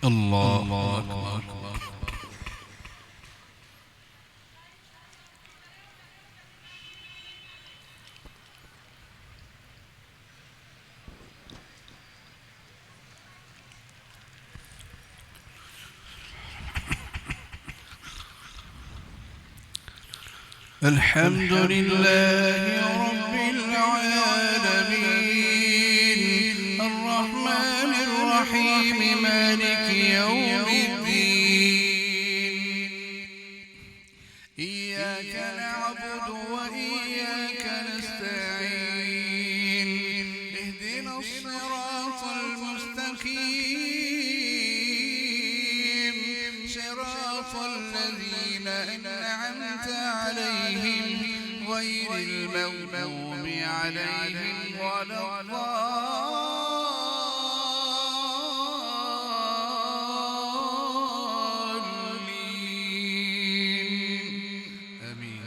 الله أكبر. الحمد لله رب العالمين الرحمن الرحيم مالك يوم الدين إياك نعبد وإياك نستعين اهدنا الصراط المستقيم صراط الذين أنعمت عليهم غير المغضوب عليهم ولا الضالين آمين.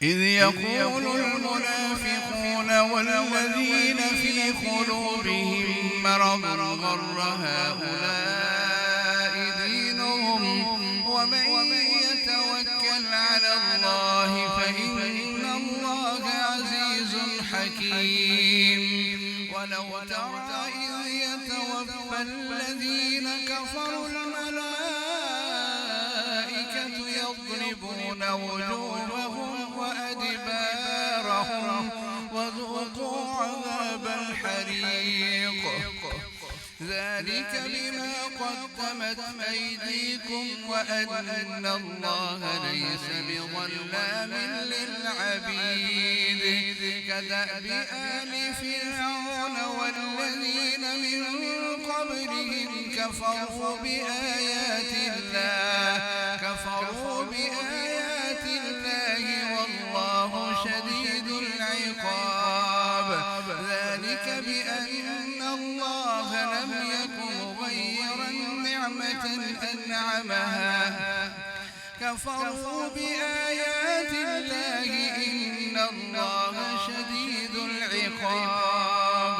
إذ يقول المنافقون والذين في قلوبهم مرض غر هؤلاء دينهم ومن يتوكل على الله فإن الله عزيز حكيم. ولو ترى إذ يتوفى الذين كفروا الملائكة يضربون وجوههم وأدبارهم وذوقوا عذاب الحريق ذلك بما قدمت أيديكم وأن الله ليس بظلام للعبيد. كدأب آل فرعون والذين من قبلهم كفروا بآيات الله والله شديد العقاب. ذلك بأن الله لم يكن مغيرا نعمة أنعمها كفروا بآيات الله إن الله شديد العقاب.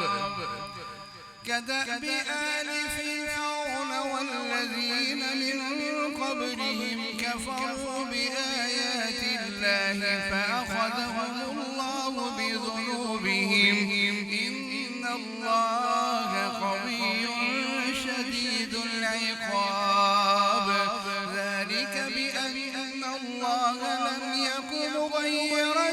كدأب آل فرعون والذين من قبلهم كفروا بآيات الله فأخذهم الله بذنوبهم إن الله قوي شديد العقاب. ذلك بأن الله لم يكن مغيرا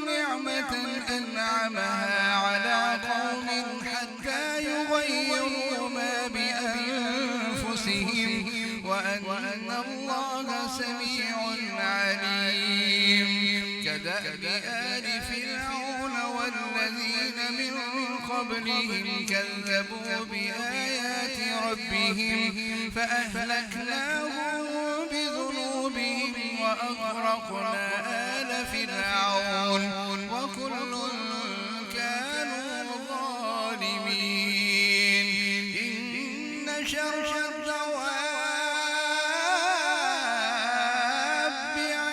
نعمة أنعمها على قوم حتى يغيروا ما بأنفسهم وأن الله سميع عليم. كدأب آل فرعون والذين من قبلهم كذبوا بآيات ربهم فأهلكناهم بذنوبهم وأغرقنا آل فرعون وكل كانوا ظالمين. إن شر الدواب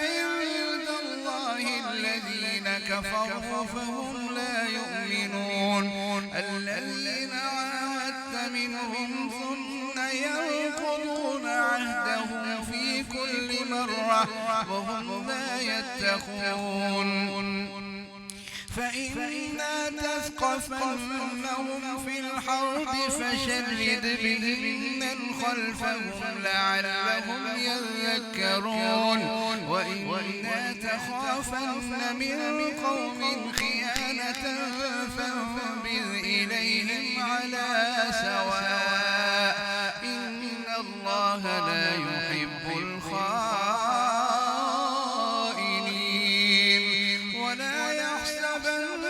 عند الله الذين كفروا فهم لا يؤمنون. الذين عاهدت منهم ثم ينقضون عهدهم في كل مرة وهم لا يتقون. فإنا تثقفنهم في الحرب فشرد بهم من خلفهم لعلهم يذكرون. وإنا تخافن من قوم خيانة فانبذ إليهم على سواء إن الله لا يحب الخائنين. ولا يحسبن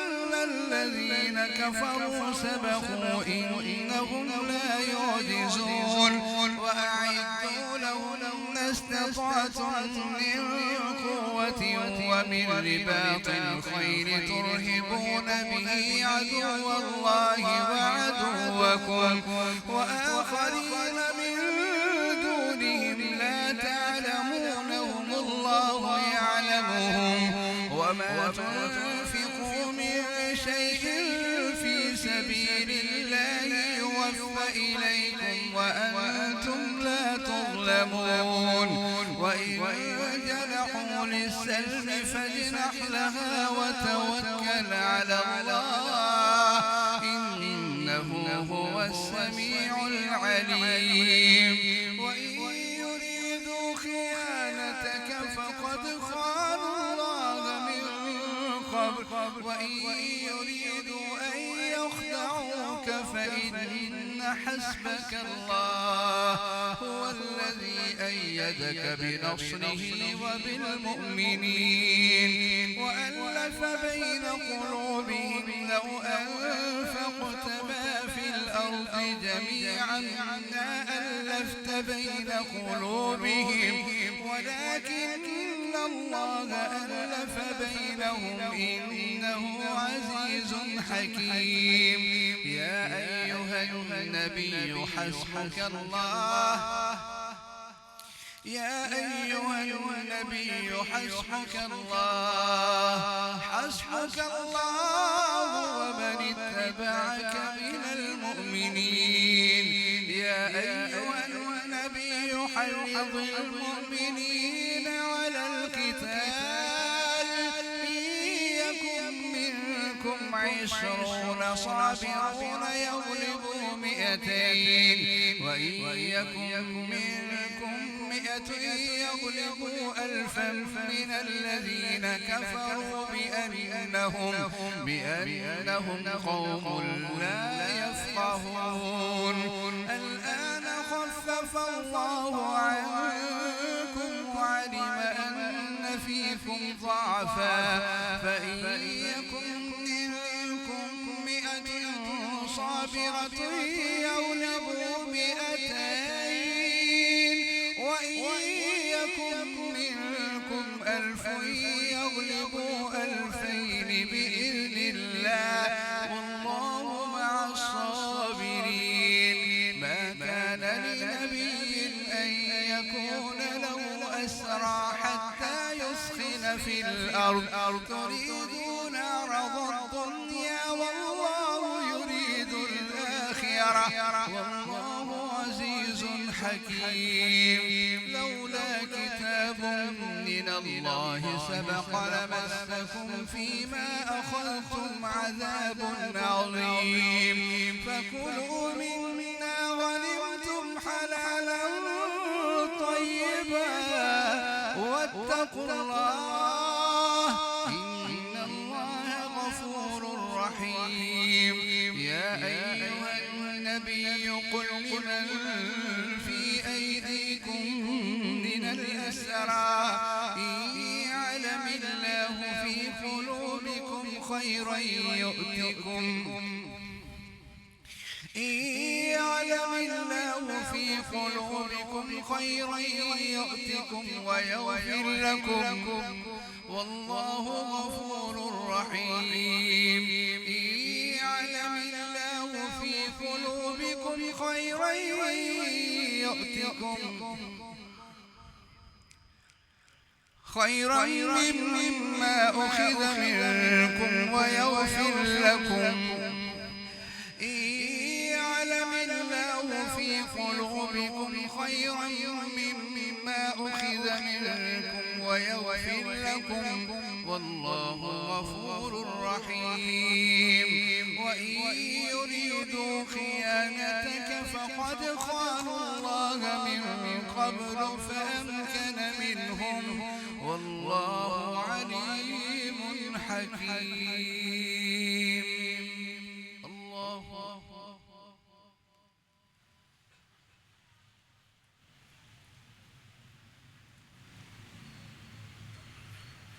الذين كفروا سبقوا إنهم لا يعجزون. وأعدوا لهم ما استطعتم من قوة ومن رباط الخيل ترهبون به عدو الله وعدوكم وآخرين من دونهم لا تعلمونهم الله يعلمهم. وما تنفقوا من شيء في سبيل سبيل الله يوفى إليكم وأنتم لا تظلمون وإن جنحوا للسلم فاجنح لها وتوكل على الله إنه هو السميع العليم وإن يريدوا خيانتك فقد خانوا الله من قبل وإن يريدوا أن يخدعوك فإن حسبك الله هو الذي أيدك بنصره وبالمؤمنين وألف بين قلوبهم لو أنفقت ما في الأرض جميعا ما ألفت بين قلوبهم ولكن الله ألف بينهم إنه عزيز حكيم يا أيها النبي حسبك الله يا أيها النبي حسبك الله ومن اتبعك من المؤمنين يا أيها النبي حرض المؤمنين على القتال إن يكن منكم 20 صابرون يغلبوا 200 وإن يكن منكم 100 يغلبوا 1000 من الذين كفروا بأنهم قوم لا يفقهون الآن خفف الله عنكم وعلم أن فيكم ضعفا فإن يكن منكم 100 صابرة يغلبوا 200 وإن يكن منكم 1000 يغلبوا 2000 بإذن الله والله مع الصابرين ما كان لنبي أن يكون له أسرى حتى يسخن في الأرض تريدون عرض الدنيا والله يريد الآخرة والله عزيز حكيم لولا كتاب من الله سبق لمسكم فيما أخذتم عذاب عظيم فكلوا مما غنمتم حلالا طيبا واتقوا الله إن الله غفور رحيم يا أيها النبي قل لمن في أيديكم من الأسرى إن يعلم الله في قلوبكم خيرا يؤتكم ويغفر لكم والله غفور رحيم إن يعلم الله في قلوبكم خيرا يؤتكم خيرا مما أخذ منكم ويغفر لكم إن يعلم الله في قلوبكم خيرا مما أخذ منكم ويغفر لكم والله غفور رحيم وإن يريدوا خيانتك فقد خانوا الله من قبل فأمكن منهم والله عليم حكيم الله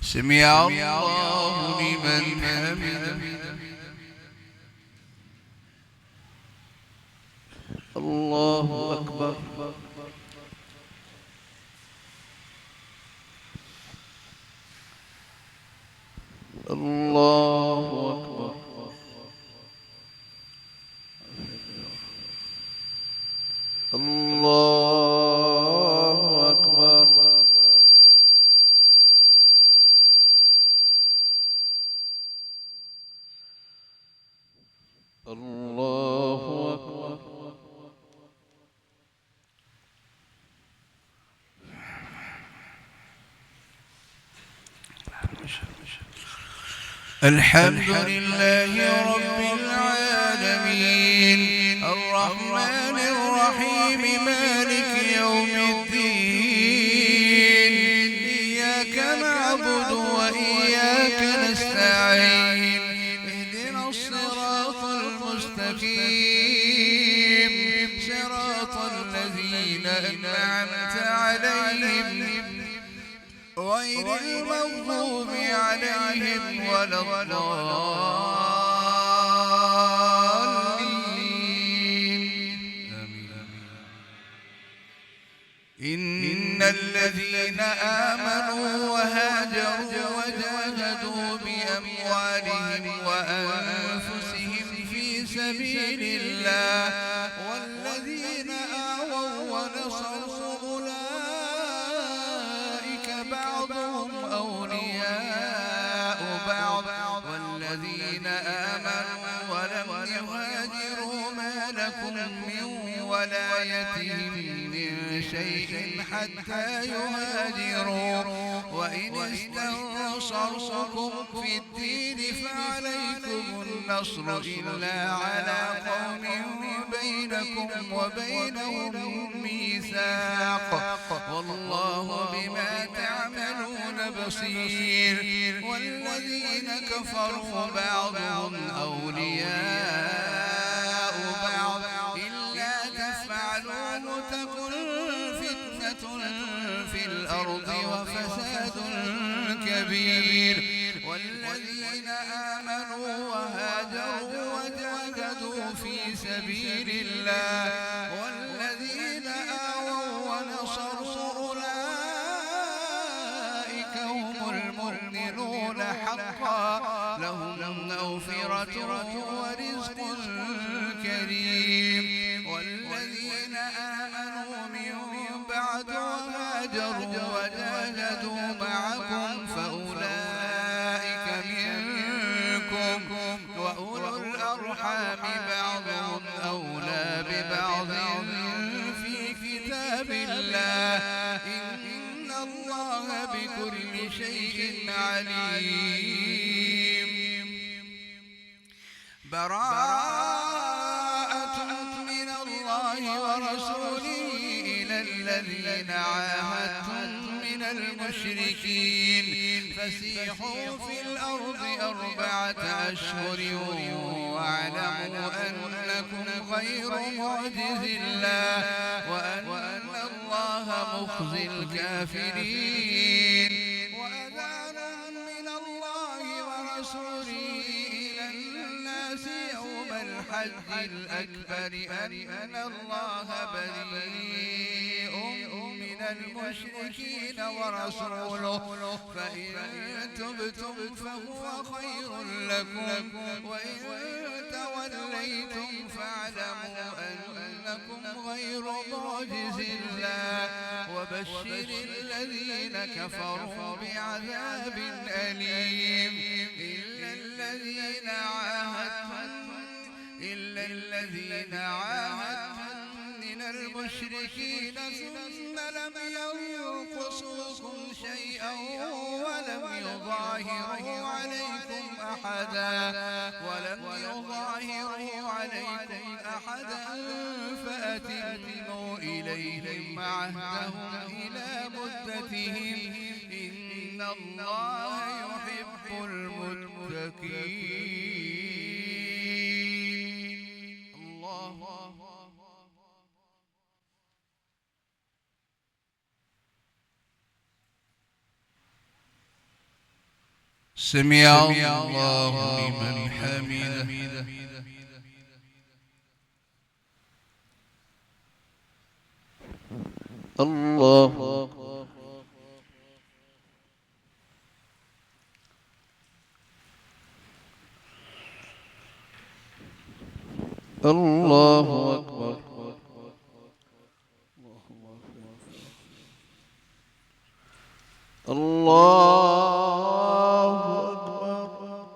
سمع الله لمن حمده الله أكبر الله أكبر الله أكبر الله أكبر. الحمد لله رب العالمين الرحمن الرحيم مالك يوم الدين إياك نعبد وإياك نستعين اهدنا الصراط المستقيم صراط الذين أنعمت عليهم غير المغضوب عليهم ولا الضالين آمين. إن الذين آمنوا وهاجروا وجاهدوا بأموالهم وأنفسهم في سبيل الله والذين آووا ونصروا بعضهم أولياء بعض والذين آمنوا ولم يهاجروا ما لكم من ولايتهم من شيء حتى يهاجروا وإن استنصروكم في الدين فعليكم النصر إلا على قوم بينكم وبينهم ميثاق والله بما تعملون بصير والذين كفروا بعضهم أولياء بعض إلا تفعلوا تكن فتنة في الأرض وفساد كبير والذين آمنوا وهاجروا وجاهدوا في سبيل الله والذين آووا ونصروا أولئك هم المؤمنون حقا لهم مغفرة ورزق كريم والذين آمنوا من بعد وهاجروا وجاهدوا معكم فأولئك منكم وأولو الأرحام بعضهم أولى ببعض في كتاب الله إن الله بكل شيء عليم براءة من الله ورسوله إلى الذين عاهدتم من المشركين فسيحوا في الأرض 4 أشهر واعلموا أنكم غير معجز الله وأن الله مخزي الكافرين وأذان من الله ورسوله إلى الناس يوم الحج الأكبر أن الله بريء من المشركين ورسوله فإن تبتم فهو خير لكم وإن توليتم فاعلموا أنكم غير معجز الله وبشر الذين كفروا بعذاب أليم إلا الذين عاهدتم من المشركين ثم لم ينقصوكم شيئا ولم يظاهروا عليكم أحدا فأتموا إليهم عهدهم إلى مدتهم إن الله يحب المتقين الله سمع الله لمن حمده الله الله أكبر. الله أكبر.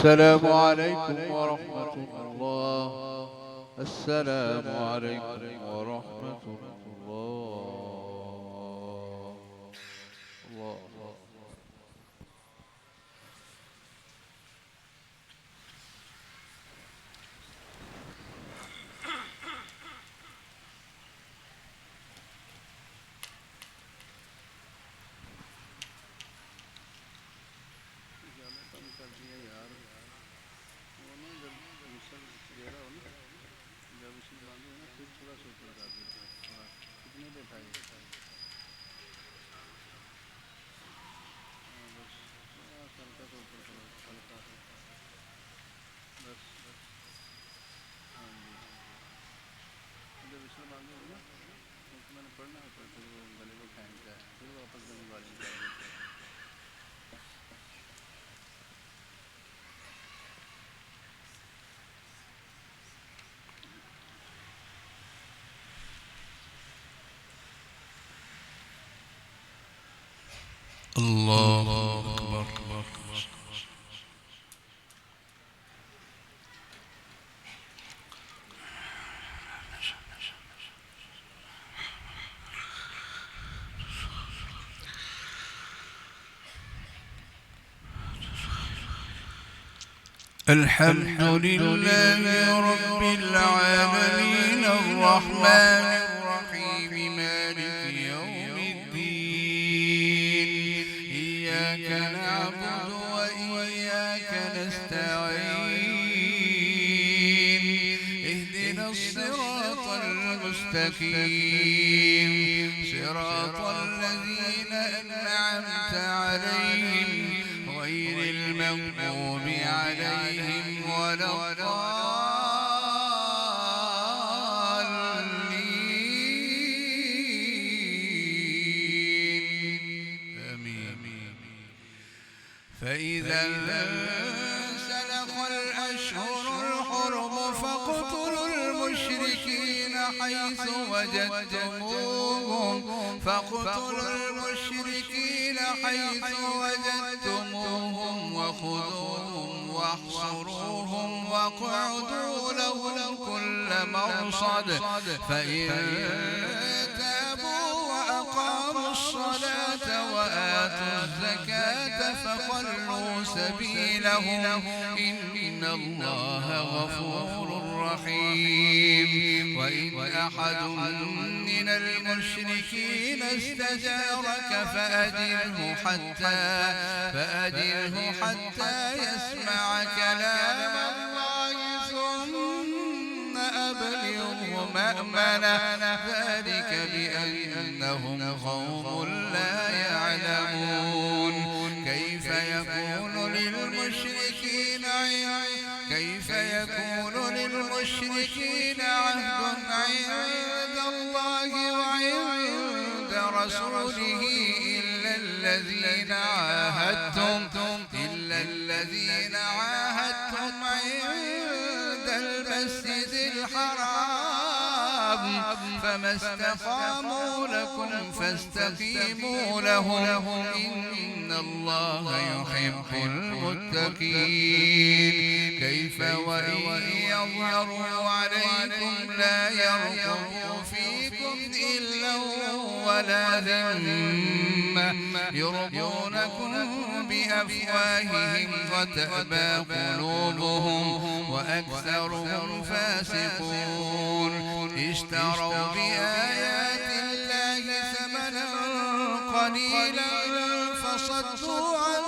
السلام عليكم ورحمة الله. السلام عليكم ورحمة الله. الله. الله أكبر. الحمد لله رب العالمين الرحمن الرحيم مالك يوم الدين إياك نعبد وإياك نستعين اهدنا الصراط المستقيم صراط الذين أنعمت عليهم غير المغضوب عليهم ولا الضالين آمين. فإذا انسلخ الأشهر الحرم فاقتلوا المشركين حيث وجدتموهم وخذوهم واحصروهم واقعدوا لهم كل مرصد فإن تابوا وأقاموا الصلاة وآتوا الزكاة فخلوا سبيلهم إن الله غفور رحيم. وإن أحد من المشركين استجارك فأجره حتى يسمع كلام الله ثم أبلغه مأمنه ذلك بأنهم قوم لا يعلمون. كيف يكون للمشركين عهد عند الله وعند رسوله إلا الذين عاهدتم عند المسجد الحرام فما استقاموا لكم فاستقيموا لهم إن الله يحب المتقين. كيف وإن يظهروا عليكم لا يرقبوا فيكم إلا ولا ذمة يرضونكم بأفواههم وتأبى قلوبهم وأكثرهم فاسقون اشتروا بآيات الله ثمنا قليلا فصدوا عن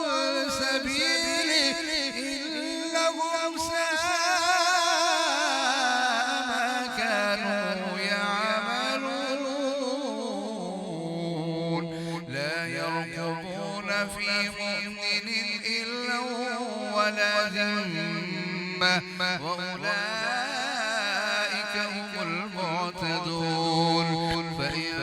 سبيله إنهم ساء ما كانوا يعملون لا يرقبون في مؤمن إلا ولا ذمة وأولئك هم المعتدون فإن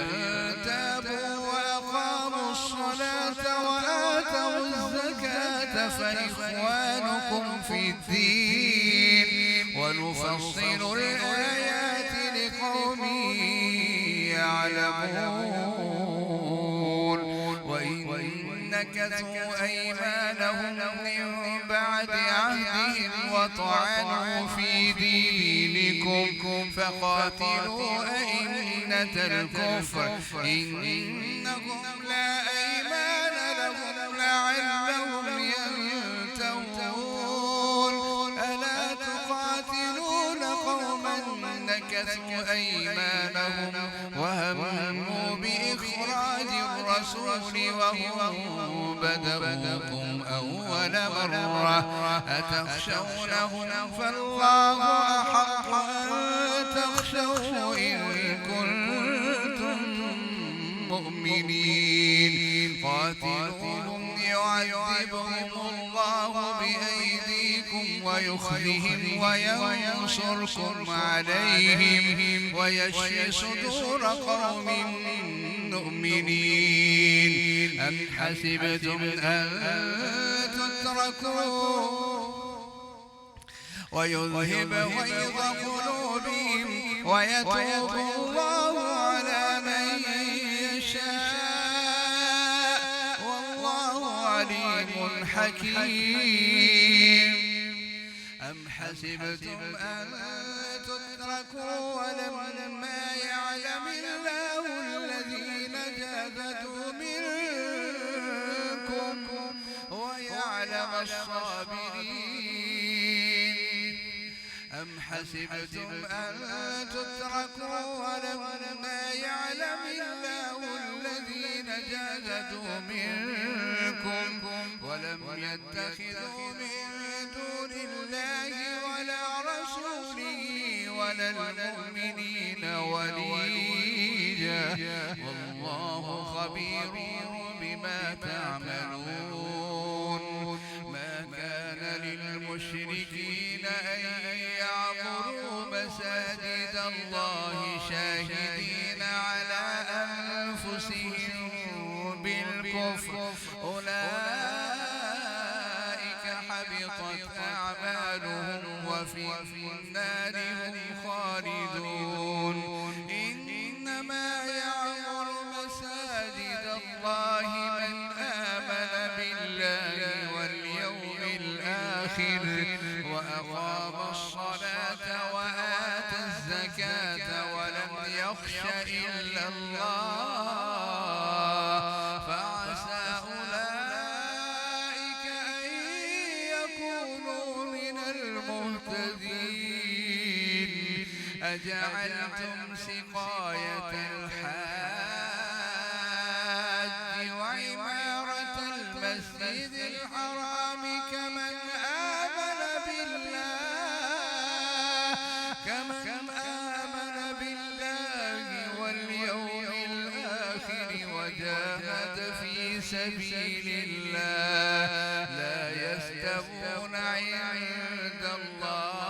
تابوا وأقاموا الصلاة وآتوا الزكاة فإخوانكم في الدين ونفصل الآيات لقوم يعلمون وإن نكثوا أيمانهم من بعد عهدهم وطعنوا في دينكم فقاتلوا أئمة الكفر إنهم لا أيمان لهم لعلهم ينتهون ألا تقاتلون قوما نكثوا أيمانهم وهموا بإخراج الرسول وهم بدؤوكم أول مرة أتخشونهم فالله أحق أن تخشوه إن كنتم مؤمنين قاتلوهم يعذبهم الله بأيديكم ويخزهم وينصركم عليهم ويشفي صدور قوم مؤمنين أم حسبتم أن تتركوا ويذهب غيظ قلوبهم ويتوب الله على من يشاء والله عليم حكيم أم حسبتم أن تتركوا ولما يعلم الله الذين جاهدوا منكم ويعلم الصابرين أم حسبتم أن تتركوا ولما يعلم الله الذين جاهدوا منكم ولم يتخذوا من دون الله ولا رسوله ولا المؤمنين وليجا والله خبير بما تعملون ما كان للمشركين أن يعمروا مساجد الله شاهدين على أنفسهم بالكفر أولئك حبطت أعمالهم وفي النار هم خالدون إنما يعمر مساجد الله من آمن بالله واليوم الآخر وأقام الصلاة وآتى الزكاة ولم يخش إلا الله فعسى أولئك أن يكونوا من المهتدين أجعلتم سقاية الحاج وعمارة المسجد الحرام كمن آمن بالله واليوم الآخر وجاهد في سبيل الله لا يستوون عند الله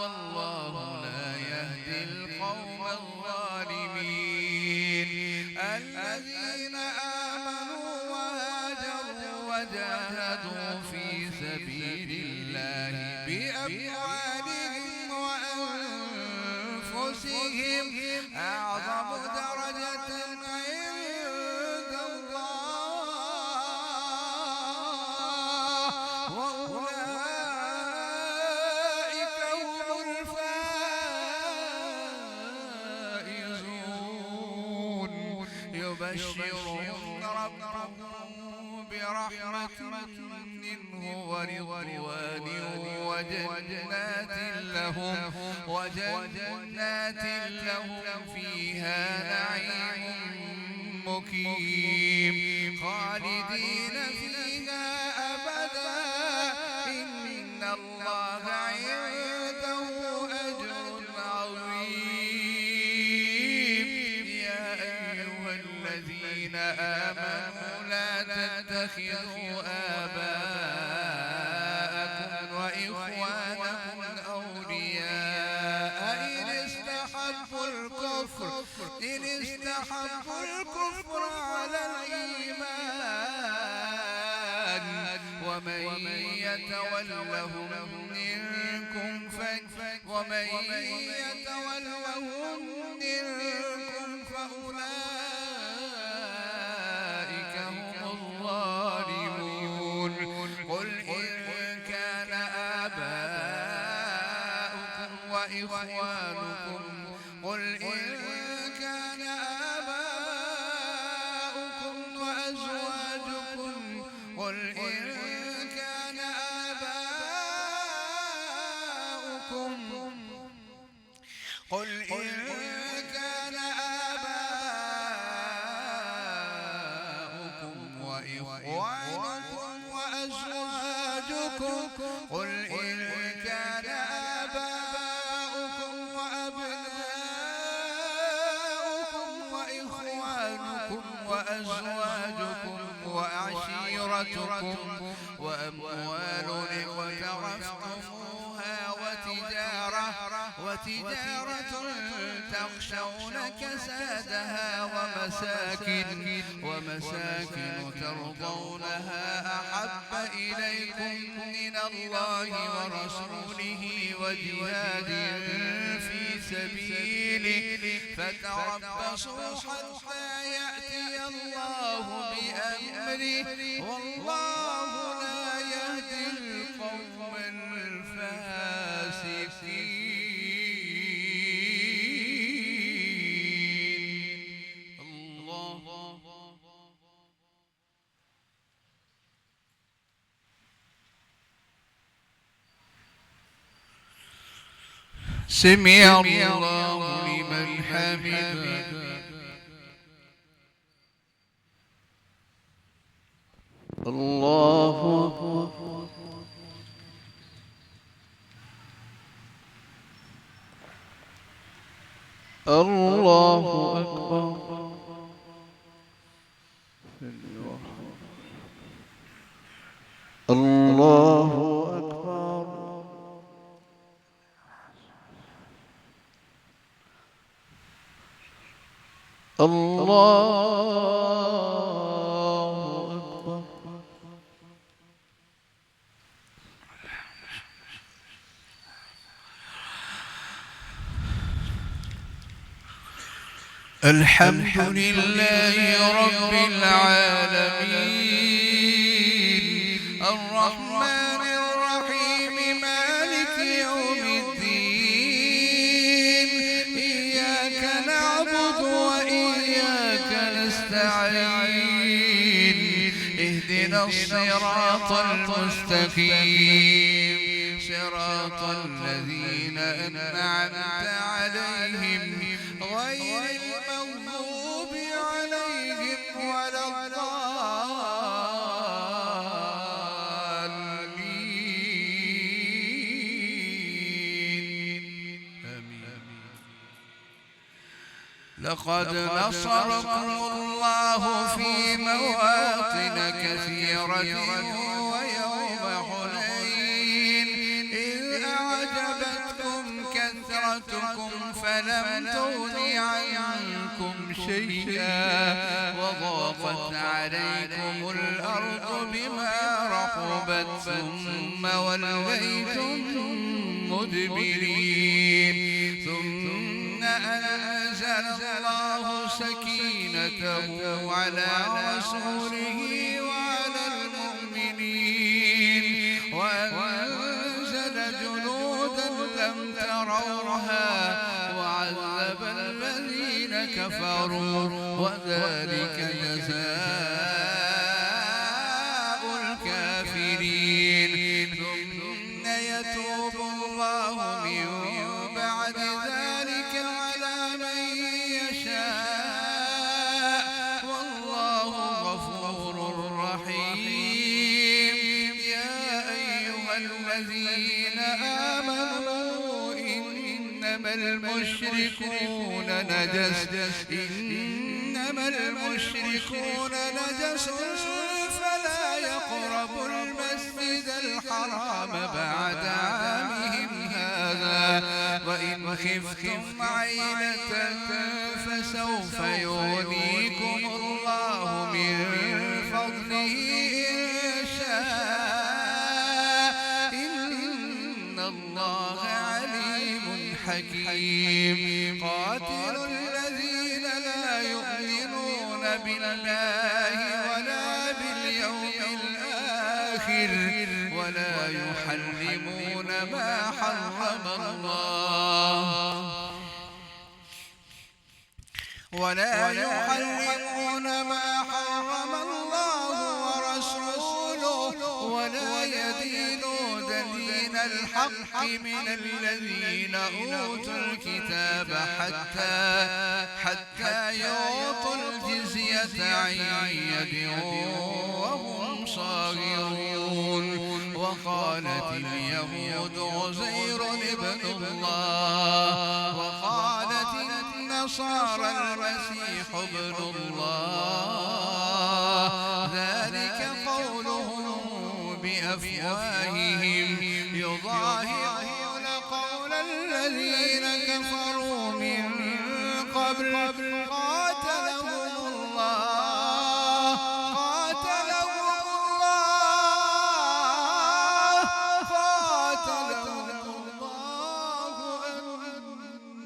والله لا يهدي القوم الظالمين الذين آمنوا وهاجروا وجاهدوا في سبيل الله بأموالهم وأنفسهم أعظم درجة عند الله وأولئك هم الفائزون يبشرهم ربهم برحمة منه ورضوان وجنات لهم فيها نعيم مقيم خالدين فيها أبدا إن الله عنده أجر عظيم يا أيها الذين آمنوا لا تتخذوا آباءكم وإخوانكم أولياء إن استحبوا الكفر على الإيمان ومن يتولهم منكم فأولئك هم الظالمون قل إن كان آباؤكم وإخوانكم قل إن كان آباؤكم وإخوانكم وأزواجكم وعشيرتكم وأموال اقترفتموها وتجارة تخشون كسادها ومساكن ترضونها أحب إليكم من الله ورسوله وجهاد في سبيله فتربصوا حتى يأتي الله بأمره والله لا يهدي القوم الفاسقين سمع الله لمن حمده الله أكبر الله أكبر الحمد لله رب العالمين الرحمن الرحيم مالك يوم الدين إياك نعبد وإياك نستعين اهدنا الصراط المستقيم صراط الذين أنعمت عليهم غير المغضوب عليهم ولا الضالين آمين. لقد نصركم الله في مواطن كثيرة ويوم حنين إذ أعجبتكم كثرتكم فلم تغن عنكم شيئا وضاقت عليكم الأرض بما رحبت ثم وليتم مدبرين ثم أنزل الله سكينته على رسوله وعلى المؤمنين وأنزل جنودا لم تروها وعذب الذين كفروا وذلك جزاء الذين آمنوا إنما المشركون نجس فلا يقربوا المسجد الحرام بعد عامهم هذا وإن خفتم عيلة فسوف يغنيكم الله من فضله إن شاء إن الله عليم حكيم قاتلوا الذين لا يؤمنون بالله ولا باليوم الآخر ولا يحرمون ما حرم الله ورسوله ولا يدينون دين الحق من الذين أوتوا الكتاب حتى يعطوا الجزية عن يد وهم صاغرون وقالت اليهود عزير ابن الله وقالت النصارى المسيح ابن الله ذلك قولهم بأفواههم يضاهئون قول الذين كفروا من قبل قاتلهم الله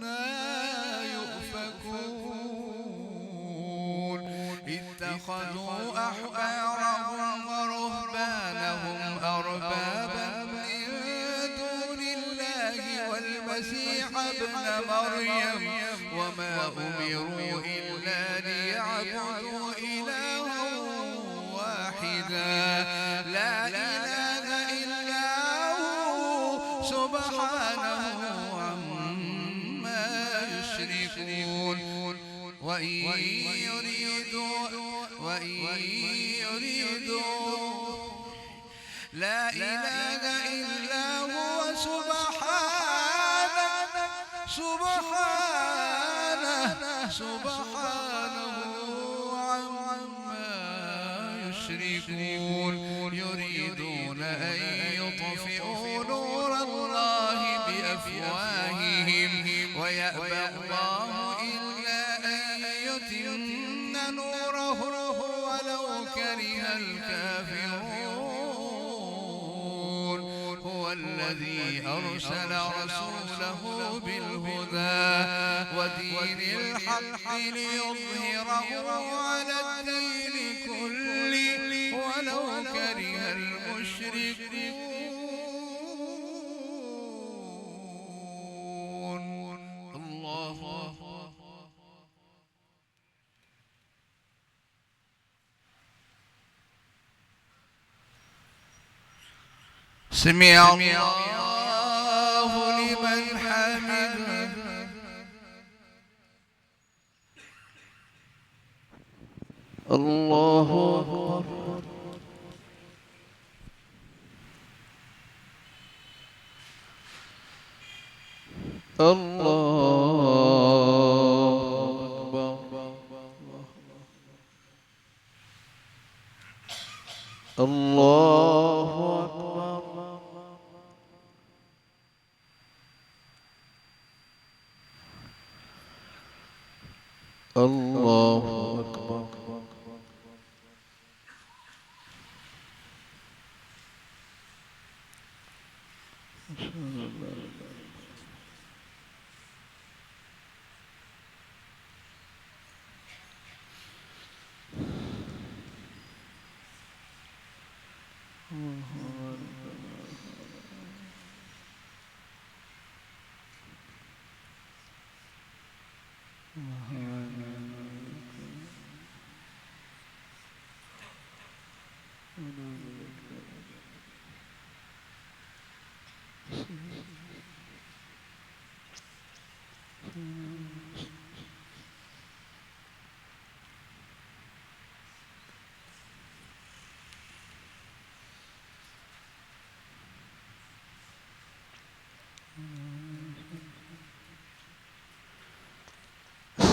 أنى يؤفكون اتخذوا أحبارهم ورهبانهم أربابا من دون الله والمسيح ابن مريم وما أمروا إلا ليعبدوا إلها واحدا لا إله إلا هو سبحانه عما يشركون وإن يريدوا لا إله إلا هو سبحانه عما يشركون يريدون أن يطفئوا نور الله بأفواههم ويأبى الله إلا أن يتم نوره ولو كره الكافرون هو الذي أرسل رسوله بالهدى ودين الحق ليظهره على الدين كله ولو كره المشركون الله سمع الله لمن حمده الله أكبر الله أكبر الله أكبر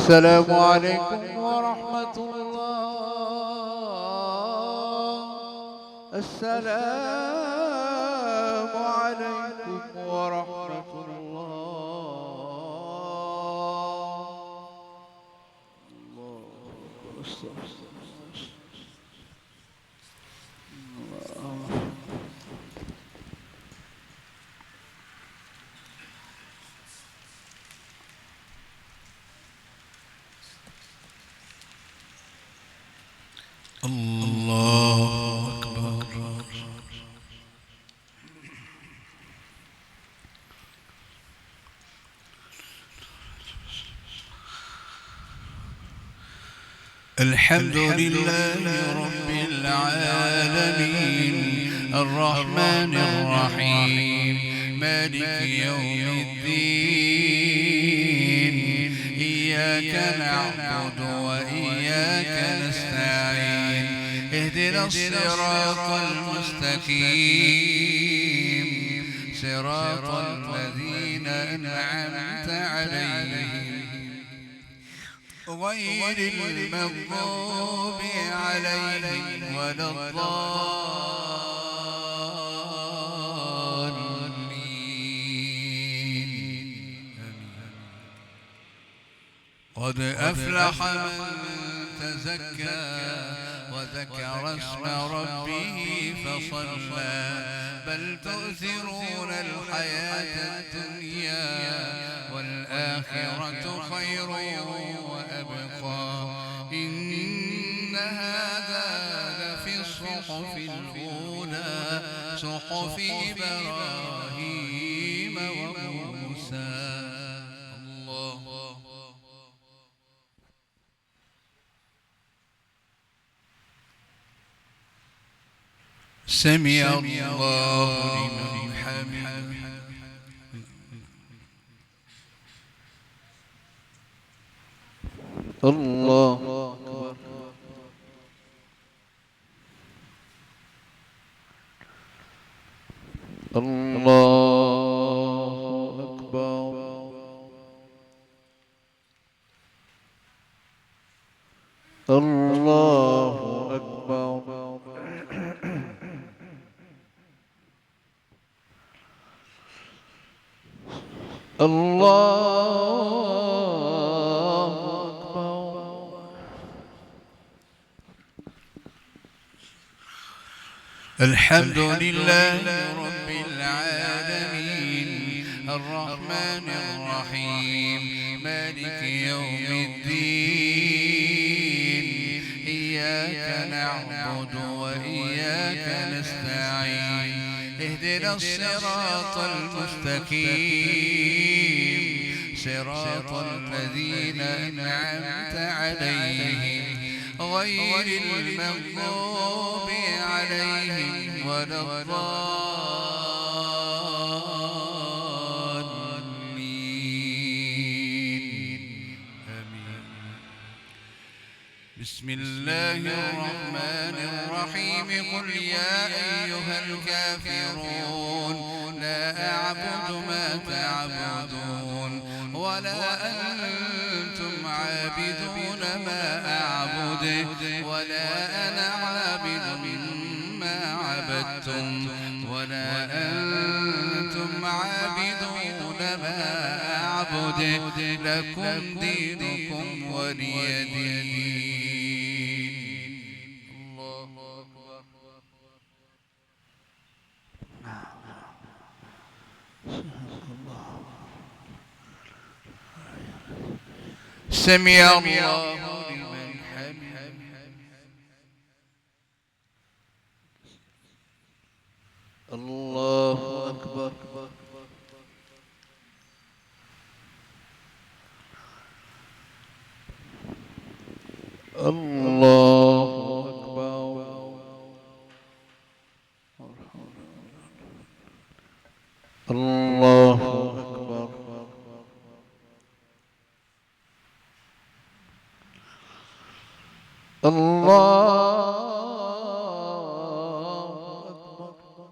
السلام عليكم ورحمة الله. السلام عليكم ورحمة الله أكبر. الحمد لله رب العالمين الرحمن الرحيم مالك يوم الدين إياك نعبد وإياك نستعين اهدنا الصراط المستقيم صراط الذين أنعمت عليهم غير المغضوب عليهم ولا الضالين. قد أفلح من تزكى وذكر اسم ربه فصلى بل تؤثرون الحياة الدنيا والآخرة خير وأبقى إن هذا لفي الصحف الأولى صحف إبراهيم وموسى. الله سمع الله لمن حمده. الله أكبر. الله أكبر. الله أكبر. الله أكبر. الحمد لله رب العالمين الرحمن الرحيم مالك يوم الدين إياك نعبد وإياك نستعين اهدنا الصراط المستقيم صراط الذين أنعمت عليهم غير المغضوب عليهم ولا الضالين. آمين. بسم الله الرحمن الرحيم قل يا أيها الكافرون لا أعبد ما تعبدون ولا أنتم عابدون ما أعبد ولا أنا عابد ما عبدتم ولا أنتم عابدون ما أعبد لكم دينكم ولي دين. سمع الله لمن حمده. الله أكبر. الله أكبر. الله أكبر. الله أكبر.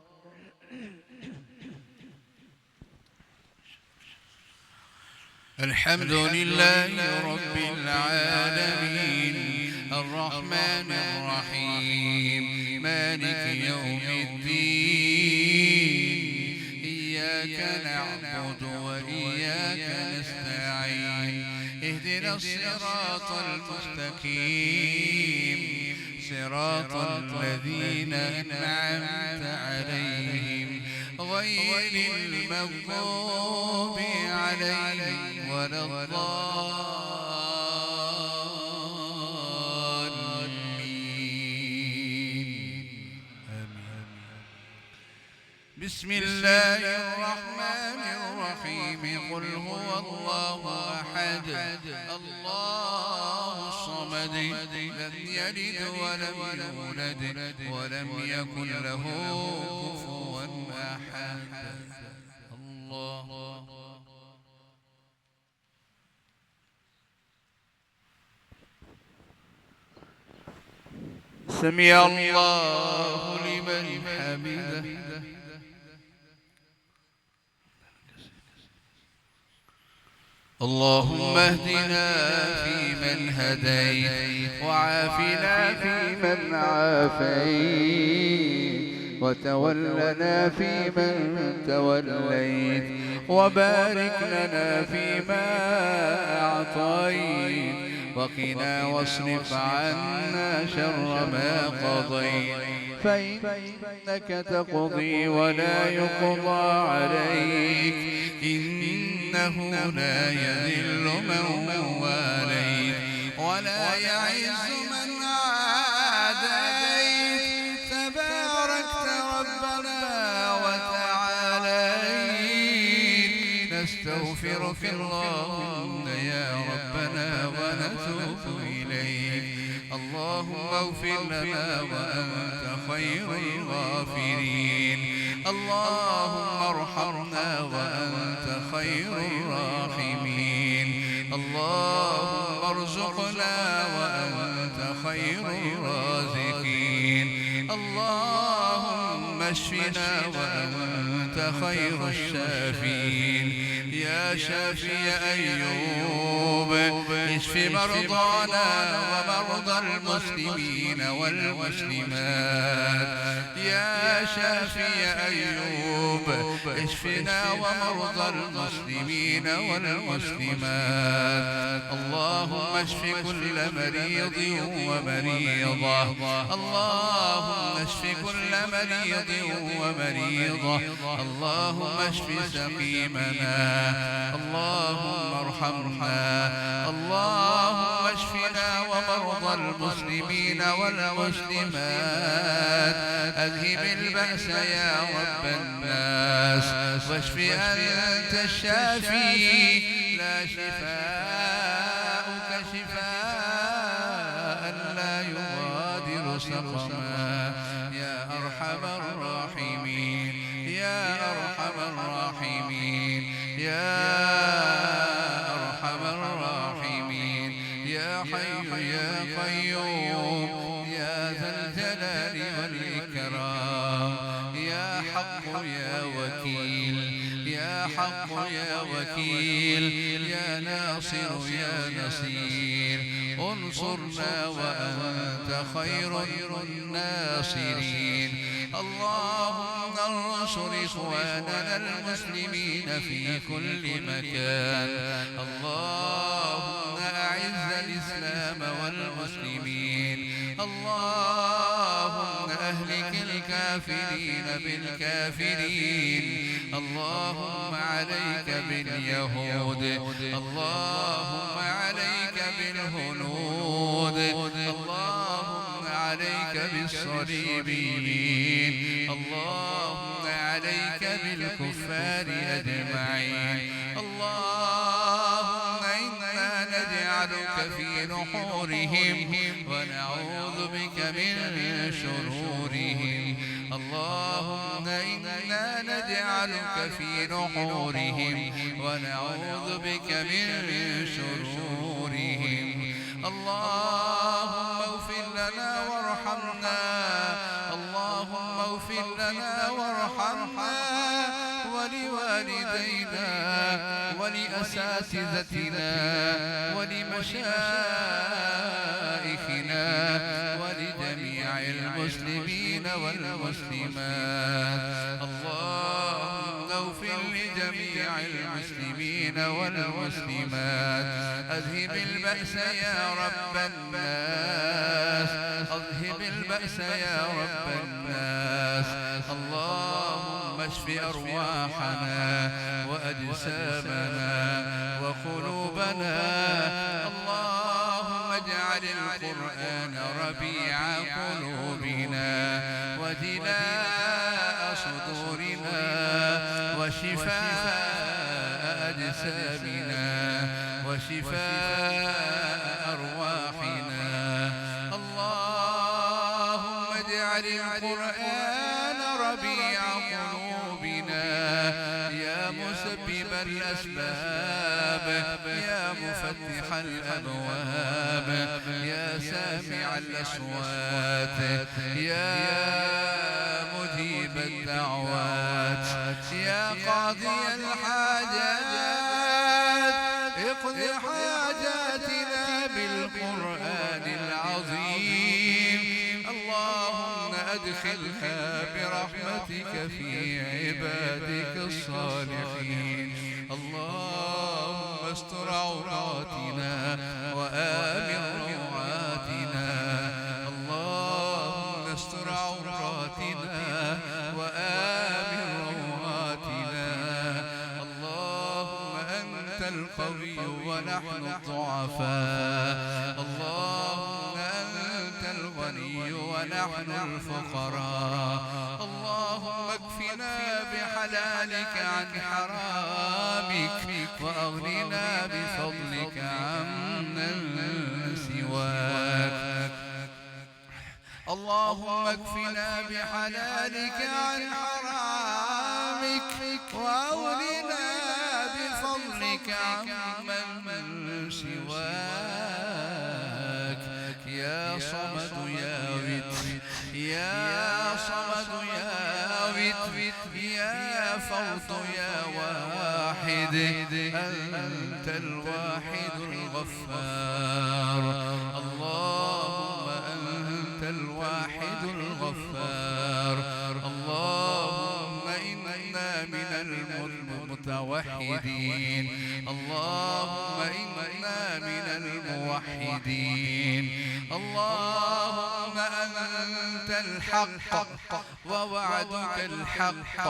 الحمد لله رب العالمين الرحمن الرحيم مالك يوم الدين إياك نعبد وإياك نستعين اهدنا الصراط المستقيم صراط الذين أنعمت عليهم غير المغضوب عليهم ولا الضالين آمين. بسم الله الرحمن الرحيم قل هو الله أحد الله الصمد لم يلد ولم يولد ولم يكن له كفوا أحد الله. سمع الله لمن حمده. اللهم اهدنا فيمن هديت وعافنا فيمن عافيت وتولنا فيمن توليت وبارك لنا فيما أعطيت وقنا واصرف عنا شر ما قضيت فإنك تقضي ولا يقضى عليك إنه لا يذل من واليت ولا يعز من عاديت تباركت ربنا وتعاليت نستغفرك اللهم يا ربنا ونتوب إليك. اللهم اغفر لنا وأنت خير الغافرين. اللهم ارحمنا وأنت خير الراحمين. اللهم ارزقنا وأنت خير الرازقين. اللهم اشفنا وأنت خير الشافين. يا شافي أيوب اشف مرضانا ومرضى المسلمين والمسلمات. يا شافي أيوب اشفنا ومرضى المسلمين والمسلمات. اللهم اشف كل مريض ومريضة. اللهم اشف كل مريض ومريضة. اللهم اشف سقيمنا. اللهم ارحمنا. اللهم اشفنا ومرضى المسلمين والمسلمات. اذهب البأس يا رب الناس واشف أنت الشافي لا شفاءك شفاء لا يغادر سقما. يا أرحم الراحمين يا أرحم الراحمين يا أرحم الراحمين يا حي يا قيوم يا ذا الجلال والإكرام. يا حق يا وكيل يا حق يا وكيل يا ناصر يا نصير انصرنا وأنت خير الناصرين. اللهم انصر إخواننا المسلمين في كل مكان. اللهم أعز الإسلام والمسلمين. اللهم أهلك الكافرين بالكافرين. اللهم عليك باليهود. اللهم عليك بالهنود. اللهم عليك بالصليبيين. اللهم عليك بالكفار أجمعين. اللهم إنا نجعلك في نحورهم ونعوذ بك من شرورهم. اللهم إنا نجعلك في نحورهم ونعوذ بك من شرورهم. اللهم اغفر لنا وارحمنا. اللهم اغفر لنا وارحمنا ولوالدينا ولأساتذتنا ولمشايخنا ولجميع المسلمين والمسلمات. اللهم اغفر لجميع المسلمين والمسلمات. أذهب البأس يا رب الناس، أذهب البأس يا رب الناس. اللهم اشف أرواحنا وأجسامنا وقلوبنا. اللهم اجعل القرآن ربيع قلوبنا وجلاء صدورنا وشفاء أجسامنا وشفاء أرواحنا. اللهم اجعل القرآن ربيع قلوبنا يا مسبب الأسباب يا مفتح الأبواب يا سامع الأصوات يا مجيب الدعوات يا قاضي الحاجات. اقض حاجاتنا بالقرآن العظيم. اللهم أدخلها برحمتك في عبادك الصالحين. اللهم استر عوراتنا وآمن روعاتنا. اللهم استر عوراتنا وآمن روعاتنا. اللهم أنت القوي ونحن الضعفاء. اللهم أنت الغني ونحن الفقراء. اللهم اكفنا بحلالك عن حرامك وأغننا بفضلك عمن سواك. اللهم اكفنا بحلالك عن حرامك وأغننا بفضلك عمن سواك. يا صمد يا وتر يا صمد يا وتر يا فرد يا واحد. أنت الواحد الغفار. اللهم أنت الواحد الغفار. اللهم إنا من المتوحدين. اللهم إنا من الموحدين. اللهم أنت الحق ووعدك الحق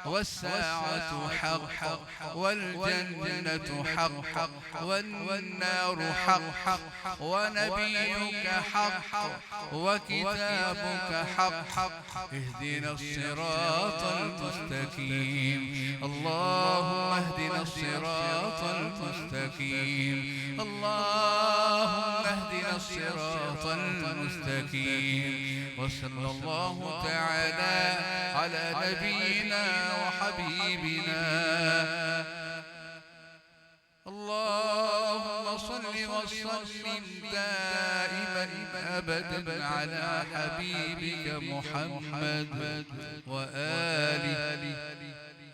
والساعة حق والجنة حق والنار حق ونبيك حق وكتابك حق. اهدنا الصراط المستقيم. اللهم اهدنا الصراط المستقيم. اللهم اهدنا الصراط المستقيم. وصلى الله تعالى على نبينا وحبيبنا. اللهم صل وسلم دائما أبدا على حبيبك محمد وآله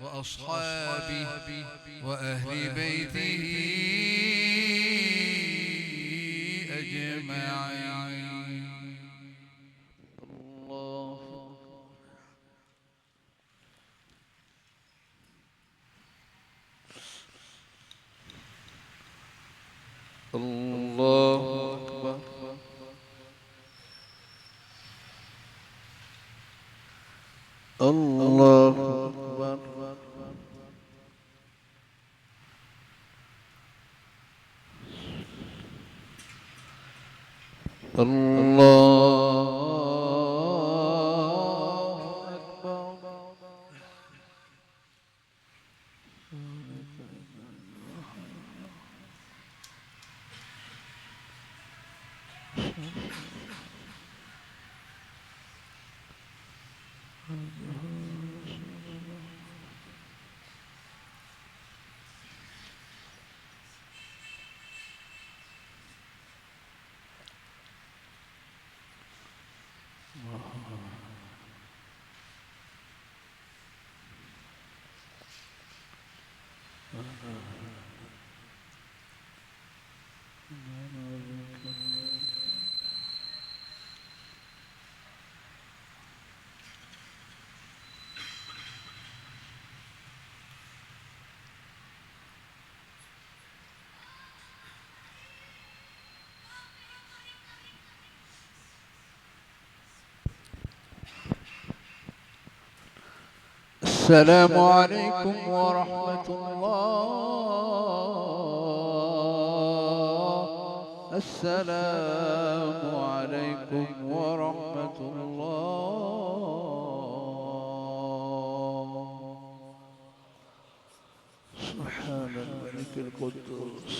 وأصحابه وأهل بيته أجمعين. الله أكبر. الله أكبر. الله السلام عليكم ورحمة الله. السلام عليكم ورحمة الله. سبحان الملك القدوس.